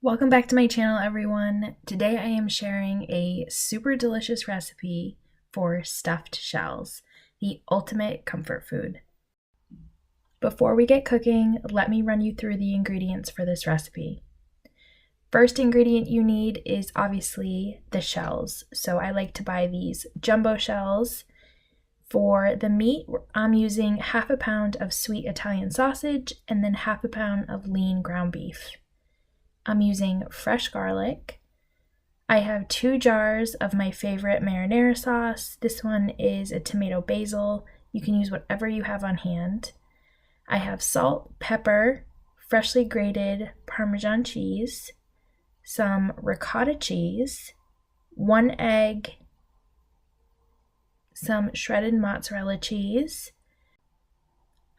Welcome back to my channel, everyone. Today I am sharing a super delicious recipe for stuffed shells, the ultimate comfort food. Before we get cooking, let me run you through the ingredients for this recipe. First ingredient you need is obviously the shells. So I like to buy these jumbo shells. For the meat, I'm using half a pound of sweet Italian sausage and then half a pound of lean ground beef. I'm using fresh garlic. I have 2 jars of my favorite marinara sauce. This one is a tomato basil. You can use whatever you have on hand. I have salt, pepper, freshly grated parmesan cheese, some ricotta cheese, 1 egg, some shredded mozzarella cheese.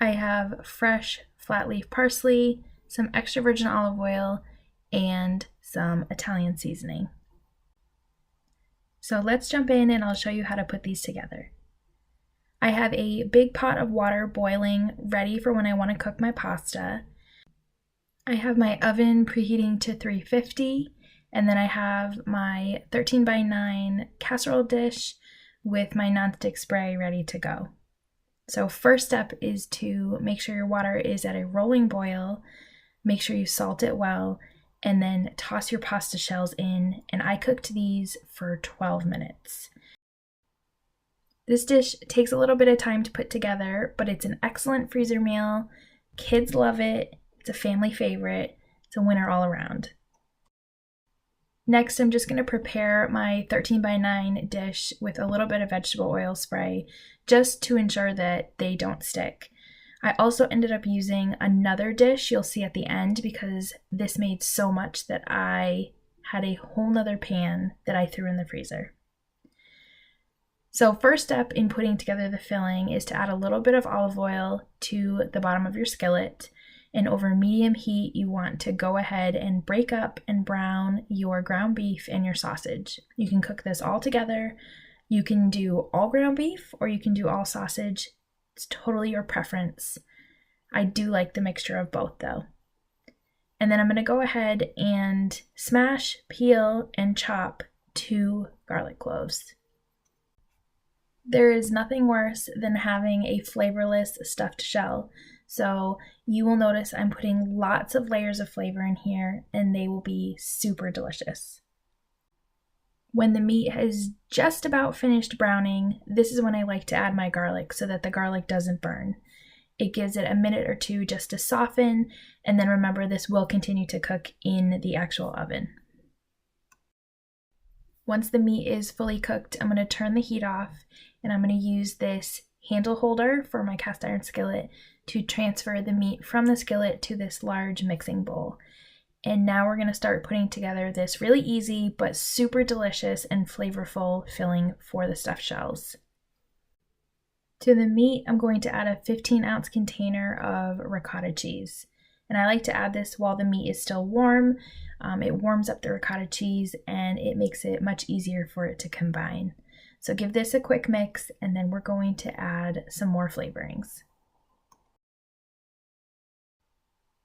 I have fresh flat leaf parsley, some extra virgin olive oil, and some Italian seasoning. So let's jump in and I'll show you how to put these together. I have a big pot of water boiling, ready for when I want to cook my pasta. I have my oven preheating to 350, and then I have my 13x9 casserole dish with my nonstick spray ready to go. So first step is to make sure your water is at a rolling boil, make sure you salt it well, and then toss your pasta shells in, and I cooked these for 12 minutes. This dish takes a little bit of time to put together, but it's an excellent freezer meal. Kids love it. It's a family favorite. It's a winner all around. Next, I'm just going to prepare my 13x9 dish with a little bit of vegetable oil spray just to ensure that they don't stick. I also ended up using another dish you'll see at the end because this made so much that I had a whole nother pan that I threw in the freezer. So first step in putting together the filling is to add a little bit of olive oil to the bottom of your skillet, and over medium heat you want to go ahead and break up and brown your ground beef and your sausage. You can cook this all together. You can do all ground beef or you can do all sausage. It's totally your preference. I do like the mixture of both though. And then I'm going to go ahead and smash, peel, and chop 2 garlic cloves. There is nothing worse than having a flavorless stuffed shell. So you will notice I'm putting lots of layers of flavor in here and they will be super delicious. When the meat has just about finished browning, this is when I like to add my garlic so that the garlic doesn't burn. It gives it a minute or 2 just to soften, and then remember this will continue to cook in the actual oven. Once the meat is fully cooked, I'm going to turn the heat off and I'm going to use this handle holder for my cast iron skillet to transfer the meat from the skillet to this large mixing bowl. And now we're going to start putting together this really easy but super delicious and flavorful filling for the stuffed shells. To the meat, I'm going to add a 15-ounce container of ricotta cheese. And I like to add this while the meat is still warm. It warms up the ricotta cheese and it makes it much easier for it to combine. So give this a quick mix and then we're going to add some more flavorings.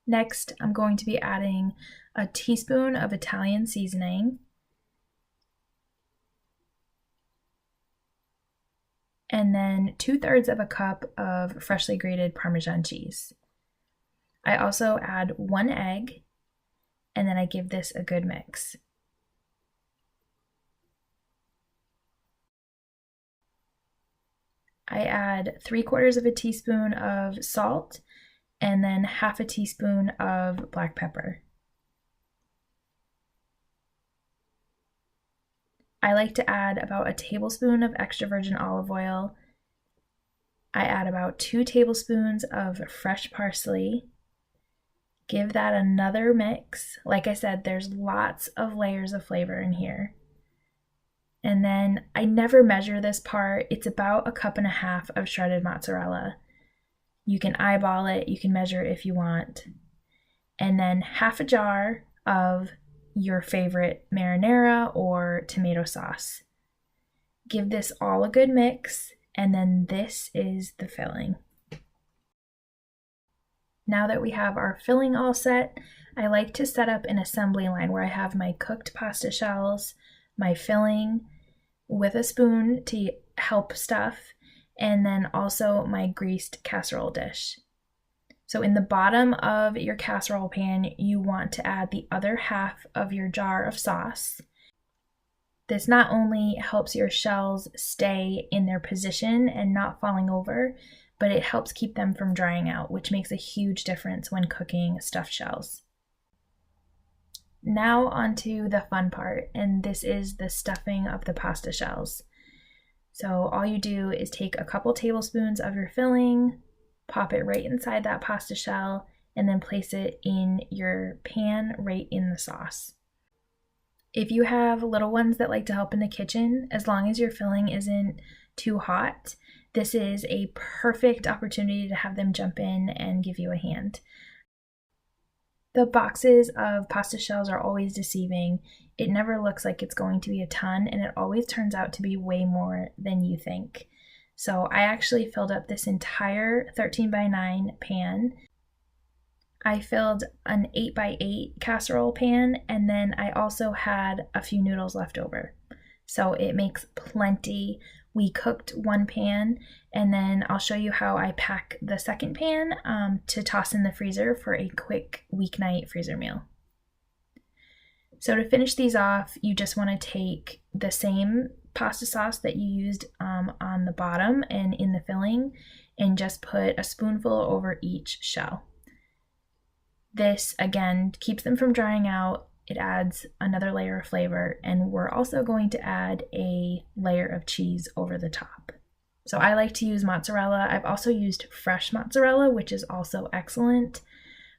Next, I'm going to be adding a teaspoon of Italian seasoning, and then 2/3 of a cup of freshly grated Parmesan cheese. I also add 1 egg, and then I give this a good mix. I add 3/4 of a teaspoon of salt, and then half a teaspoon of black pepper. I like to add about a tablespoon of extra virgin olive oil. I add about 2 tablespoons of fresh parsley. Give that another mix. Like I said, there's lots of layers of flavor in here. And then I never measure this part. It's about 1.5 cups of shredded mozzarella. You can eyeball it, you can measure it if you want. And then half a jar of your favorite marinara or tomato sauce. Give this all a good mix, and then this is the filling. Now that we have our filling all set, I like to set up an assembly line where I have my cooked pasta shells, my filling with a spoon to help stuff, and then also my greased casserole dish. So in the bottom of your casserole pan, you want to add the other half of your jar of sauce. This not only helps your shells stay in their position and not falling over, but it helps keep them from drying out, which makes a huge difference when cooking stuffed shells. Now onto the fun part, and this is the stuffing of the pasta shells. So all you do is take a couple tablespoons of your filling, pop it right inside that pasta shell, and then place it in your pan right in the sauce. If you have little ones that like to help in the kitchen, as long as your filling isn't too hot, this is a perfect opportunity to have them jump in and give you a hand. The boxes of pasta shells are always deceiving. It never looks like it's going to be a ton, and it always turns out to be way more than you think. So I actually filled up this entire 13x9 pan. I filled an 8x8 casserole pan, and then I also had a few noodles left over. So it makes plenty. We cooked one pan, and then I'll show you how I pack the second pan to toss in the freezer for a quick weeknight freezer meal. So to finish these off, you just want to take the same pasta sauce that you used on the bottom and in the filling, and just put a spoonful over each shell. This, again, keeps them from drying out. It adds another layer of flavor, and we're also going to add a layer of cheese over the top. So I like to use mozzarella. I've also used fresh mozzarella, which is also excellent,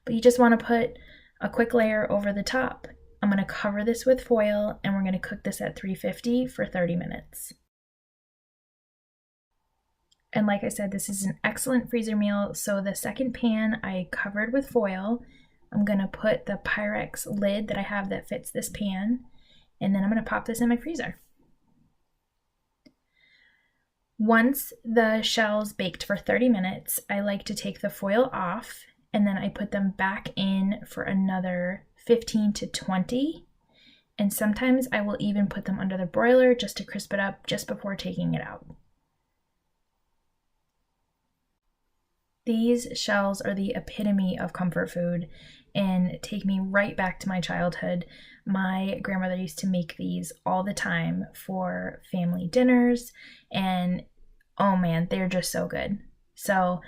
but you just want to put a quick layer over the top. I'm going to cover this with foil, and we're going to cook this at 350 for 30 minutes. And like I said, this is an excellent freezer meal. So the second pan I covered with foil. I'm going to put the Pyrex lid that I have that fits this pan, and then I'm going to pop this in my freezer. Once the shells baked for 30 minutes, I like to take the foil off, and then I put them back in for another 15 to 20, and sometimes I will even put them under the broiler just to crisp it up just before taking it out. These shells are the epitome of comfort food and take me right back to my childhood. My grandmother used to make these all the time for family dinners, and oh man, they're just so good. So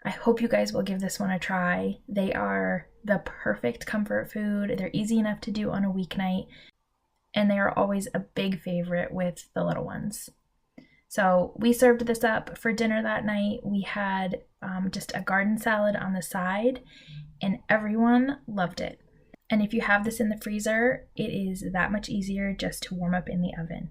I hope you guys will give this one a try. They are the perfect comfort food. They're easy enough to do on a weeknight, and they are always a big favorite with the little ones. So we served this up for dinner that night. We had just a garden salad on the side, and everyone loved it. And if you have this in the freezer, it is that much easier just to warm up in the oven.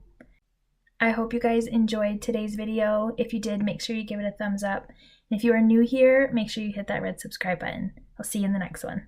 I hope you guys enjoyed today's video. If you did, make sure you give it a thumbs up. And if you are new here, make sure you hit that red subscribe button. I'll see you in the next one.